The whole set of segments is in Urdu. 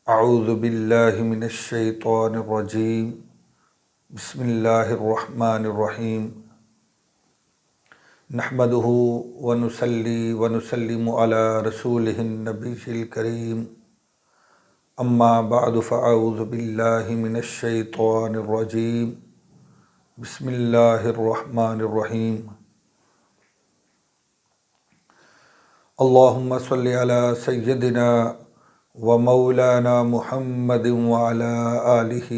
اعوذ باللہ من الشیطان الرجیم بسم اللہ الرحمن الرحیم نحمدہ ونصلی ونسلم علی رسولہ النبی الکریم اما بعد فاعوذ باللہ من الشیطان الرجیم بسم اللہ الرحمن الرحیم اللہم صلی علی سیدنا و مولانا محمد وعلی آلہ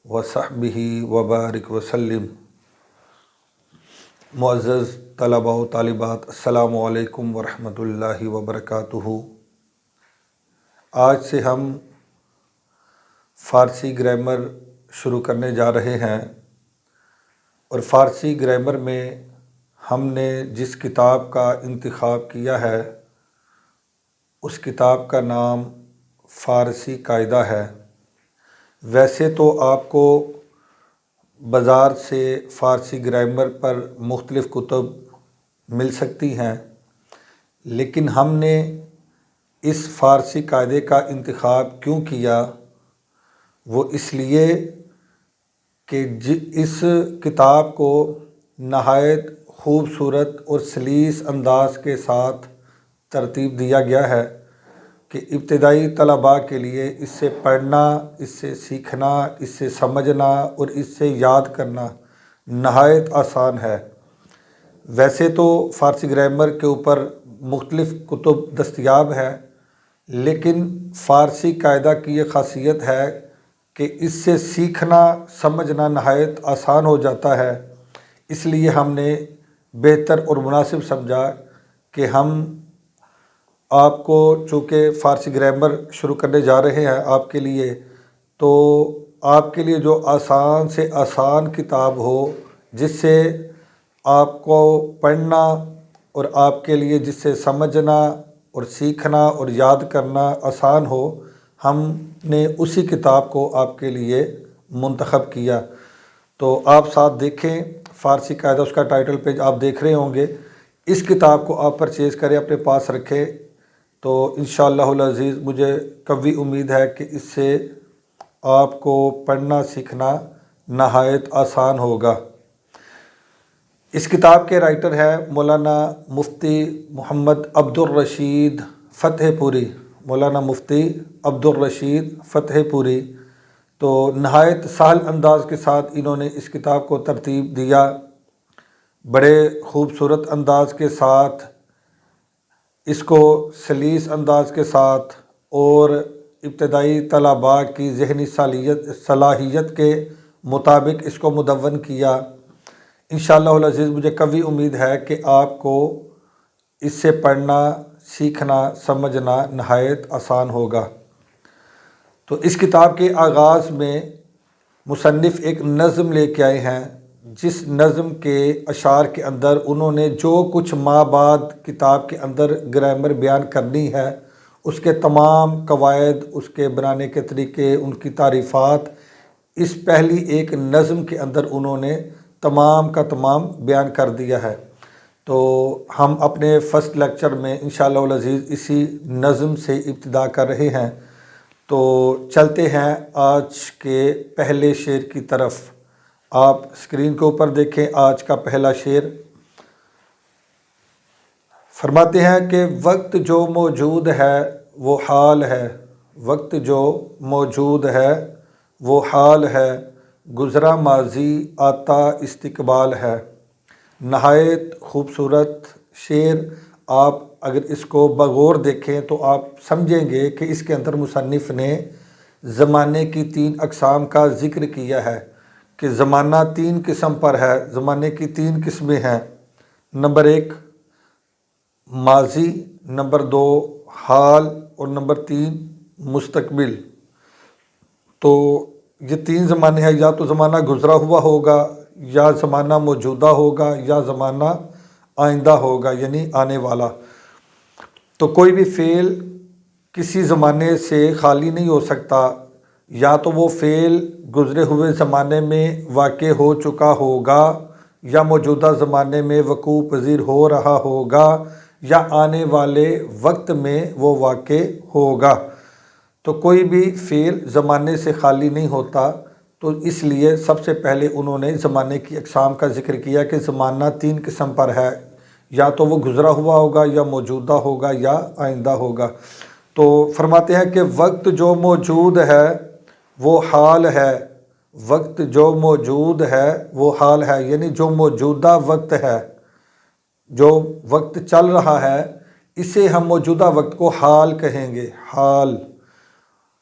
وصحبہ وبارک وسلم۔ معزز طلباء و طالبات، السلام علیکم ورحمۃ اللہ وبرکاتہ۔ آج سے ہم فارسی گرامر شروع کرنے جا رہے ہیں، اور فارسی گرامر میں ہم نے جس کتاب کا انتخاب کیا ہے اس کتاب کا نام فارسی قاعدہ ہے۔ ویسے تو آپ کو بازار سے فارسی گرامر پر مختلف کتب مل سکتی ہیں، لیکن ہم نے اس فارسی قاعدے کا انتخاب کیوں کیا؟ وہ اس لیے کہ اس کتاب کو نہایت خوبصورت اور سلیس انداز کے ساتھ ترتیب دیا گیا ہے کہ ابتدائی طلباء کے لیے اس سے پڑھنا، اس سے سیکھنا، اس سے سمجھنا اور اس سے یاد کرنا نہایت آسان ہے۔ ویسے تو فارسی گرامر کے اوپر مختلف کتب دستیاب ہے، لیکن فارسی قاعدہ کی یہ خاصیت ہے کہ اس سے سیکھنا سمجھنا نہایت آسان ہو جاتا ہے۔ اس لیے ہم نے بہتر اور مناسب سمجھا کہ ہم آپ کو، چونکہ فارسی گرامر شروع کرنے جا رہے ہیں آپ کے لیے، تو آپ کے لیے جو آسان سے آسان کتاب ہو، جس سے آپ کو پڑھنا اور آپ کے لیے جس سے سمجھنا اور سیکھنا اور یاد کرنا آسان ہو، ہم نے اسی کتاب کو آپ کے لیے منتخب کیا۔ تو آپ ساتھ دیکھیں، فارسی قاعدہ، اس کا ٹائٹل پیج آپ دیکھ رہے ہوں گے۔ اس کتاب کو آپ پرچیز کریں، اپنے پاس رکھیں، تو انشاءاللہ العزیز مجھے قوی امید ہے کہ اس سے آپ کو پڑھنا سیکھنا نہایت آسان ہوگا۔ اس کتاب کے رائٹر ہیں مولانا مفتی محمد عبدالرشید فتح پوری۔ مولانا مفتی عبدالرشید فتح پوری، تو نہایت سہل انداز کے ساتھ انہوں نے اس کتاب کو ترتیب دیا، بڑے خوبصورت انداز کے ساتھ، اس کو سلیس انداز کے ساتھ اور ابتدائی طلباء کی ذہنی صلاحیت کے مطابق اس کو مدون کیا۔ انشاءاللہ العزیز مجھے قوی امید ہے کہ آپ کو اس سے پڑھنا، سیکھنا، سمجھنا نہایت آسان ہوگا۔ تو اس کتاب کے آغاز میں مصنف ایک نظم لے کے آئے ہیں، جس نظم کے اشعار کے اندر انہوں نے جو کچھ ماں بعد کتاب کے اندر گرامر بیان کرنی ہے، اس کے تمام قواعد، اس کے بنانے کے طریقے، ان کی تعریفات، اس پہلی ایک نظم کے اندر انہوں نے تمام کا تمام بیان کر دیا ہے۔ تو ہم اپنے فرسٹ لیکچر میں انشاءاللہ العزیز اسی نظم سے ابتدا کر رہے ہیں۔ تو چلتے ہیں آج کے پہلے شعر کی طرف۔ آپ اسکرین کے اوپر دیکھیں آج کا پہلا شعر۔ فرماتے ہیں کہ وقت جو موجود ہے وہ حال ہے، وقت جو موجود ہے وہ حال ہے، گزرا ماضی آتا استقبال ہے۔ نہایت خوبصورت شعر۔ آپ اگر اس کو بغور دیکھیں تو آپ سمجھیں گے کہ اس کے اندر مصنف نے زمانے کی 3 اقسام کا ذکر کیا ہے کہ زمانہ 3 قسم پر ہے، زمانے کی 3 قسمیں ہیں۔ نمبر 1 ماضی، نمبر 2 حال، اور نمبر 3 مستقبل۔ تو یہ 3 زمانے ہیں، یا تو زمانہ گزرا ہوا ہوگا، یا زمانہ موجودہ ہوگا، یا زمانہ آئندہ ہوگا، یعنی آنے والا۔ تو کوئی بھی فعل کسی زمانے سے خالی نہیں ہو سکتا، یا تو وہ فعل گزرے ہوئے زمانے میں واقع ہو چکا ہوگا، یا موجودہ زمانے میں وقوع پذیر ہو رہا ہوگا، یا آنے والے وقت میں وہ واقع ہوگا۔ تو کوئی بھی فعل زمانے سے خالی نہیں ہوتا، تو اس لیے سب سے پہلے انہوں نے زمانے کی اقسام کا ذکر کیا کہ زمانہ 3 قسم پر ہے، یا تو وہ گزرا ہوا ہوگا، یا موجودہ ہوگا، یا آئندہ ہوگا۔ تو فرماتے ہیں کہ وقت جو موجود ہے وہ حال ہے، وقت جو موجود ہے وہ حال ہے، یعنی جو موجودہ وقت ہے، جو وقت چل رہا ہے، اسے ہم موجودہ وقت کو حال کہیں گے، حال۔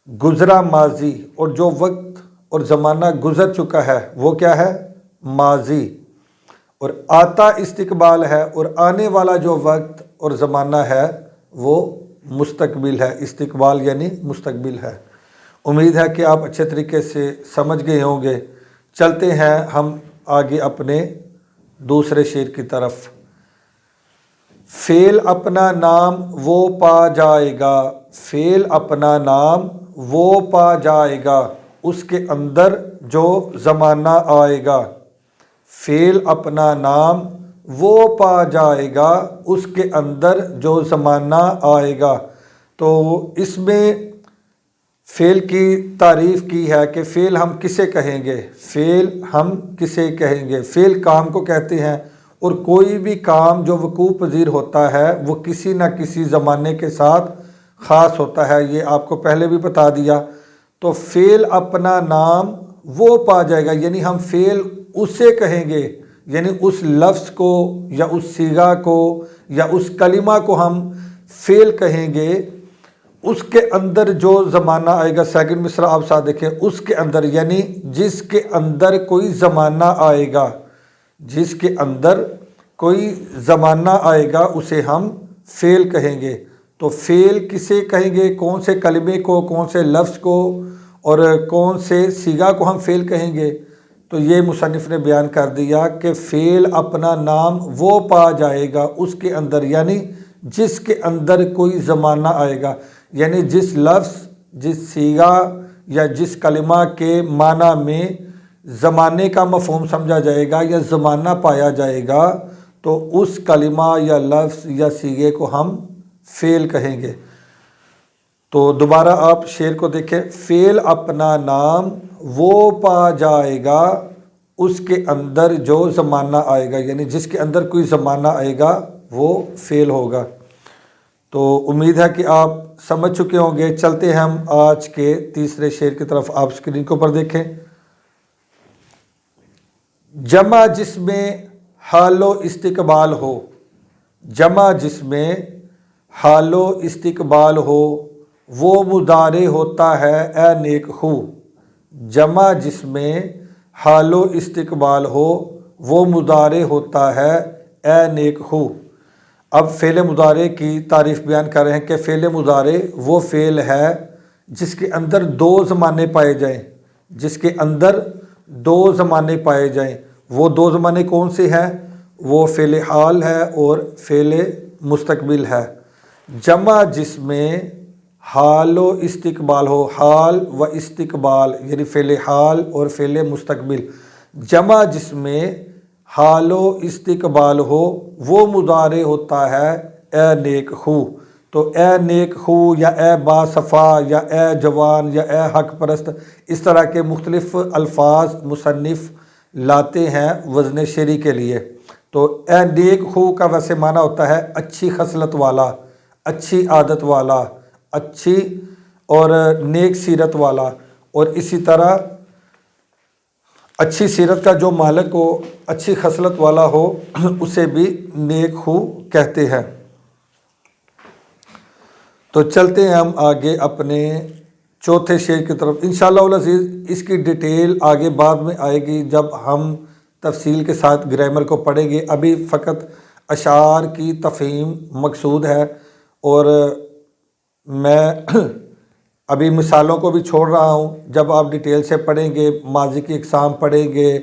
گزرا ماضی، اور جو وقت اور زمانہ گزر چکا ہے وہ کیا ہے؟ ماضی۔ اور آتا استقبال ہے، اور آنے والا جو وقت اور زمانہ ہے وہ مستقبل ہے، استقبال یعنی مستقبل ہے۔ امید ہے کہ آپ اچھے طریقے سے سمجھ گئے ہوں گے۔ چلتے ہیں ہم آگے اپنے دوسرے شعر کی طرف۔ فعل اپنا نام وہ پا جائے گا، فعل اپنا نام وہ پا جائے گا، اس کے اندر جو زمانہ آئے گا۔ فعل اپنا نام وہ پا جائے گا، اس کے اندر جو زمانہ آئے گا۔ تو اس میں فعل کی تعریف کی ہے کہ فعل ہم کسے کہیں گے، فعل ہم کسے کہیں گے۔ فعل کام کو کہتے ہیں، اور کوئی بھی کام جو وقوع پذیر ہوتا ہے وہ کسی نہ کسی زمانے کے ساتھ خاص ہوتا ہے، یہ آپ کو پہلے بھی بتا دیا۔ تو فعل اپنا نام وہ پا جائے گا، یعنی ہم فعل اسے کہیں گے، یعنی اس لفظ کو یا اس صیغہ کو یا اس کلمہ کو ہم فعل کہیں گے، اس کے اندر جو زمانہ آئے گا۔ سیکنڈ مصرع آپ ساتھ دیکھیں، اس کے اندر، یعنی جس کے اندر کوئی زمانہ آئے گا، جس کے اندر کوئی زمانہ آئے گا اسے ہم فعل کہیں گے۔ تو فعل کسے کہیں گے؟ کون سے کلمے کو، کون سے لفظ کو، اور کون سے صیغہ کو ہم فعل کہیں گے؟ تو یہ مصنف نے بیان کر دیا کہ فعل اپنا نام وہ پا جائے گا، اس کے اندر، یعنی جس کے اندر کوئی زمانہ آئے گا، یعنی جس لفظ، جس صیغہ یا جس کلمہ کے معنی میں زمانے کا مفہوم سمجھا جائے گا یا زمانہ پایا جائے گا، تو اس کلمہ یا لفظ یا صیغے کو ہم فعل کہیں گے۔ تو دوبارہ آپ شعر کو دیکھیں۔ فعل اپنا نام وہ پا جائے گا، اس کے اندر جو زمانہ آئے گا، یعنی جس کے اندر کوئی زمانہ آئے گا وہ فعل ہوگا۔ تو امید ہے کہ آپ سمجھ چکے ہوں گے۔ چلتے ہیں ہم آج کے تیسرے شعر کی طرف، آپ اسکرین کے اوپر دیکھیں۔ جمع جس میں حال و استقبال ہو، جمع جس میں حال و استقبال ہو، وہ مضارع ہوتا ہے اے نیک خو۔ جمع جس میں حال و استقبال ہو وہ مضارع ہوتا ہے اے نیک خو۔ اب فعل مضارع کی تعریف بیان کر رہے ہیں کہ فعل مضارع وہ فعل ہے جس کے اندر دو زمانے پائے جائیں، جس کے اندر دو زمانے پائے جائیں۔ وہ دو زمانے کون سے ہیں؟ وہ فعل حال ہے اور فعل مستقبل ہے۔ جمع جس میں حال و استقبال ہو، حال و استقبال یعنی فعل حال اور فعل مستقبل، جمع جس میں حال و استقبال ہو وہ مضارع ہوتا ہے اے نیک خو۔ تو اے نیک خو یا اے باصفا یا اے جوان یا اے حق پرست، اس طرح کے مختلف الفاظ مصنف لاتے ہیں وزن شعری کے لیے۔ تو اے نیک خو کا ویسے معنی ہوتا ہے اچھی خصلت والا، اچھی عادت والا، اچھی اور نیک سیرت والا، اور اسی طرح اچھی سیرت کا جو مالک ہو، اچھی خصلت والا ہو، اسے بھی نیک خو کہتے ہیں۔ تو چلتے ہیں ہم آگے اپنے چوتھے شعر کی طرف۔ انشاءاللہ العزیز اس کی ڈیٹیل آگے بعد میں آئے گی جب ہم تفصیل کے ساتھ گرامر کو پڑھیں گے۔ ابھی فقط اشعار کی تفہیم مقصود ہے، اور میں ابھی مثالوں کو بھی چھوڑ رہا ہوں۔ جب آپ ڈیٹیل سے پڑھیں گے، ماضی کی اقسام پڑھیں گے،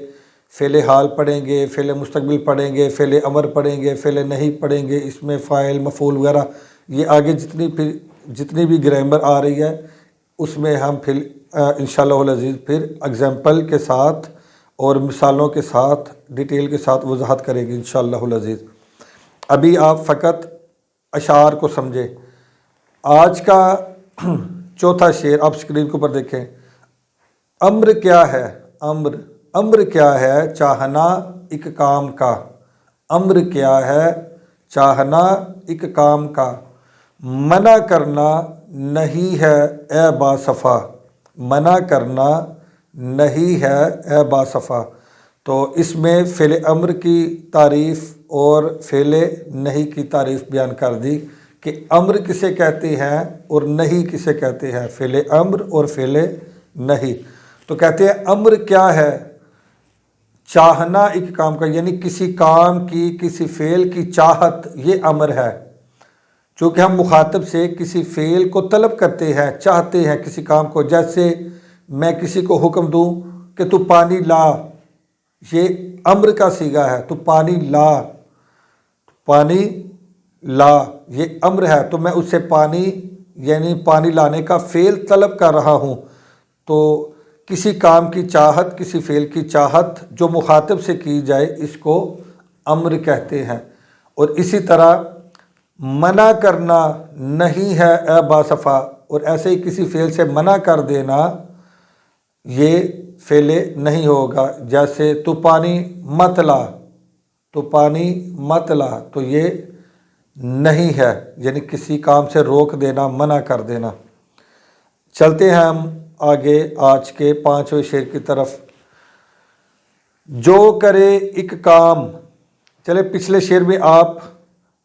فعل حال پڑھیں گے، فعل مستقبل پڑھیں گے، فعل امر پڑھیں گے، فعل نہیں پڑھیں گے، اس میں فاعل مفعول وغیرہ، یہ آگے جتنی بھی گرامر آ رہی ہے اس میں ہم پھر انشاءاللہ العزیز پھر اگزامپل کے ساتھ اور مثالوں کے ساتھ ڈیٹیل کے ساتھ وضاحت کریں گے انشاءاللہ العزیز۔ ابھی آپ فقط اشعار کو سمجھیں۔ آج کا چوتھا شعر آپ اسکرین کے اوپر دیکھیں، امر کیا ہے، امر کیا ہے چاہنا ایک کام کا، امر کیا ہے چاہنا ایک کام کا، منع کرنا نہیں ہے اے باصفا، منع کرنا نہیں ہے اے باصفا۔ تو اس میں فعل امر کی تعریف اور فعل نہیں کی تعریف بیان کر دی کہ امر کسے کہتے ہیں اور نہیں کسے کہتے ہیں، فعل امر اور فعل نہیں۔ تو کہتے ہیں امر کیا ہے، چاہنا ایک کام کا، یعنی کسی کام کی، کسی فعل کی چاہت، یہ امر ہے۔ چونکہ ہم مخاطب سے کسی فعل کو طلب کرتے ہیں، چاہتے ہیں کسی کام کو، جیسے میں کسی کو حکم دوں کہ تو پانی لا، یہ امر کا صیغہ ہے، تو پانی لا، پانی لا یہ امر ہے، تو میں اس سے پانی یعنی پانی لانے کا فعل طلب کر رہا ہوں۔ تو کسی کام کی چاہت، کسی فعل کی چاہت جو مخاطب سے کی جائے، اس کو امر کہتے ہیں۔ اور اسی طرح منع کرنا نہیں ہے اے باصفا، اور ایسے ہی کسی فعل سے منع کر دینا یہ فعل نہیں ہوگا، جیسے تو پانی مت لا، تو پانی مت لا، تو یہ نہیں ہے، یعنی کسی کام سے روک دینا، منع کر دینا۔ چلتے ہیں ہم آگے آج کے 5ویں شعر کی طرف۔ جو کرے ایک کام، چلے پچھلے شعر میں آپ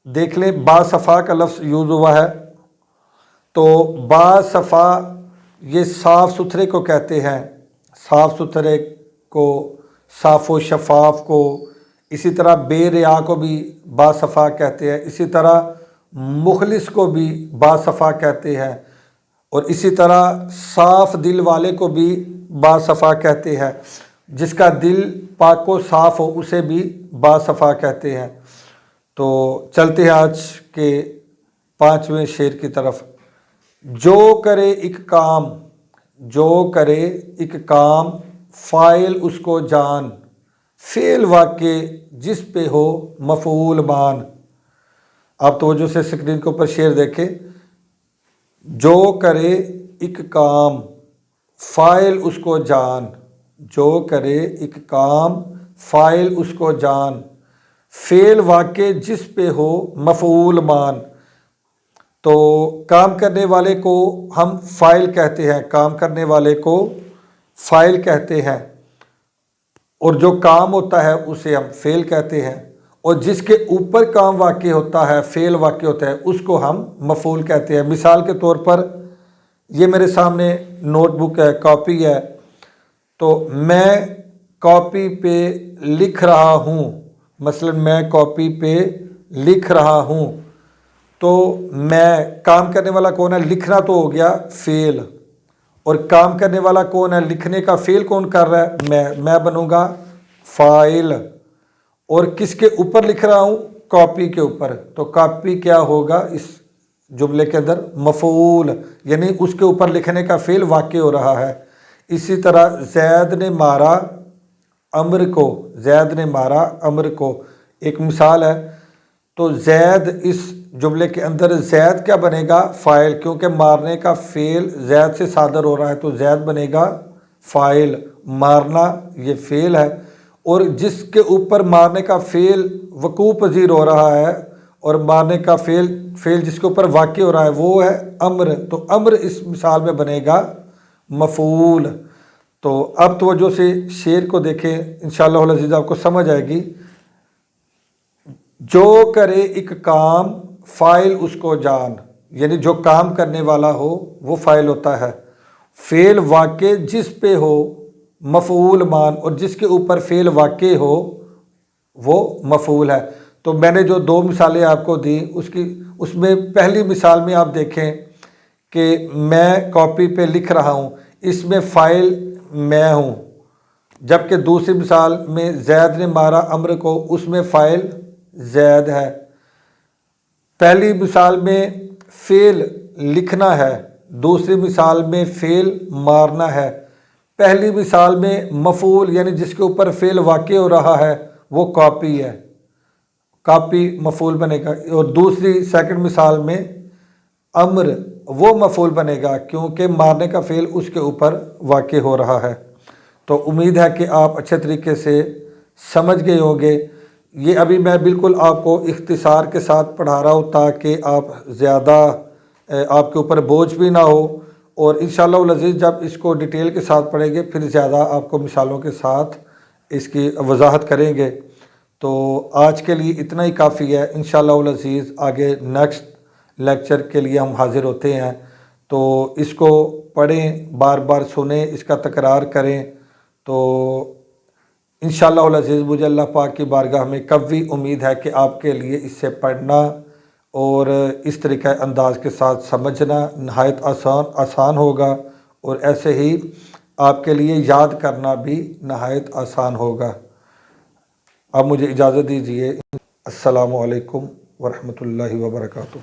دیکھ لیں باصفا کا لفظ یوز ہوا ہے، تو باصفا یہ صاف ستھرے کو کہتے ہیں، صاف ستھرے کو، صاف و شفاف کو۔ اسی طرح بے ریا کو بھی باصفا کہتے ہیں، اسی طرح مخلص کو بھی باصفا کہتے ہیں، اور اسی طرح صاف دل والے کو بھی باصفا کہتے ہیں، جس کا دل پاک و صاف ہو اسے بھی باصفا کہتے ہیں۔ تو چلتے ہیں آج کے 5ویں شعر کی طرف۔ جو کرے ایک کام، جو کرے ایک کام، فاعل اس کو جان، فعل واقع جس پہ ہو مفعول مان۔ آپ توجہ سے اسکرین کے اوپر شعر دیکھیں، جو کرے ایک کام، فاعل اس کو جان، جو کرے ایک کام، فاعل اس کو جان، فعل واقع جس پہ ہو مفعول مان۔ تو کام کرنے والے کو ہم فاعل کہتے ہیں، کام کرنے والے کو فاعل کہتے ہیں، اور جو کام ہوتا ہے اسے ہم فعل کہتے ہیں، اور جس کے اوپر کام واقع ہوتا ہے، فعل واقع ہوتا ہے، اس کو ہم مفعول کہتے ہیں۔ مثال کے طور پر یہ میرے سامنے نوٹ بک ہے، کاپی ہے، تو میں کاپی پہ لکھ رہا ہوں، مثلا میں کاپی پہ لکھ رہا ہوں، تو میں، کام کرنے والا کون ہے، لکھنا تو ہو گیا فعل، اور کام کرنے والا کون ہے، لکھنے کا فعل کون کر رہا ہے، میں بنوں گا فاعل، اور کس کے اوپر لکھ رہا ہوں، کاپی کے اوپر، تو کاپی کیا ہوگا اس جملے کے اندر، مفعول، یعنی اس کے اوپر لکھنے کا فعل واقع ہو رہا ہے۔ اسی طرح زید نے مارا امر کو، زید نے مارا امر کو ایک مثال ہے، تو زید اس جملے کے اندر زید کیا بنے گا، فاعل، کیونکہ مارنے کا فعل زید سے صادر ہو رہا ہے، تو زید بنے گا فاعل، مارنا یہ فعل ہے، اور جس کے اوپر مارنے کا فعل وقوع پذیر ہو رہا ہے، اور مارنے کا فعل جس کے اوپر واقع ہو رہا ہے وہ ہے امر، تو امر اس مثال میں بنے گا مفعول۔ تو اب توجہ سے شعر کو دیکھیں، انشاءاللہ العزیز آپ کو سمجھ آئے گی۔ جو کرے ایک کام، فاعل اس کو جان، یعنی جو کام کرنے والا ہو وہ فاعل ہوتا ہے، فعل واقع جس پہ ہو مفعول مان، اور جس کے اوپر فعل واقع ہو وہ مفعول ہے۔ تو میں نے جو 2 مثالیں آپ کو دی، اس میں پہلی مثال میں آپ دیکھیں کہ میں کاپی پہ لکھ رہا ہوں، اس میں فاعل میں ہوں، جبکہ دوسری مثال میں زید نے مارا امر کو، اس میں فاعل زید ہے۔ پہلی مثال میں فعل لکھنا ہے، دوسری مثال میں فعل مارنا ہے۔ پہلی مثال میں مفعول یعنی جس کے اوپر فعل واقع ہو رہا ہے وہ کاپی ہے، کاپی مفعول بنے گا، اور دوسری سیکنڈ مثال میں امر، وہ مفعول بنے گا کیونکہ مارنے کا فعل اس کے اوپر واقع ہو رہا ہے۔ تو امید ہے کہ آپ اچھے طریقے سے سمجھ گئے ہوں گے۔ یہ ابھی میں بالکل آپ کو اختصار کے ساتھ پڑھا رہا ہوں تاکہ آپ زیادہ آپ کے اوپر بوجھ بھی نہ ہو، اور انشاءاللہ العزیز جب اس کو ڈیٹیل کے ساتھ پڑھیں گے پھر زیادہ آپ کو مثالوں کے ساتھ اس کی وضاحت کریں گے۔ تو آج کے لیے اتنا ہی کافی ہے، انشاءاللہ العزیز آگے نیکسٹ لیکچر کے لیے ہم حاضر ہوتے ہیں۔ تو اس کو پڑھیں، بار بار سنیں، اس کا تکرار کریں، تو انشاءاللہ العزیز مجھے اللہ پاک کی بارگاہ میں قوی امید ہے کہ آپ کے لیے اس سے پڑھنا اور اس طریقہ انداز کے ساتھ سمجھنا نہایت آسان ہوگا، اور ایسے ہی آپ کے لیے یاد کرنا بھی نہایت آسان ہوگا۔ اب مجھے اجازت دیجیے۔ السلام علیکم ورحمۃ اللہ وبرکاتہ۔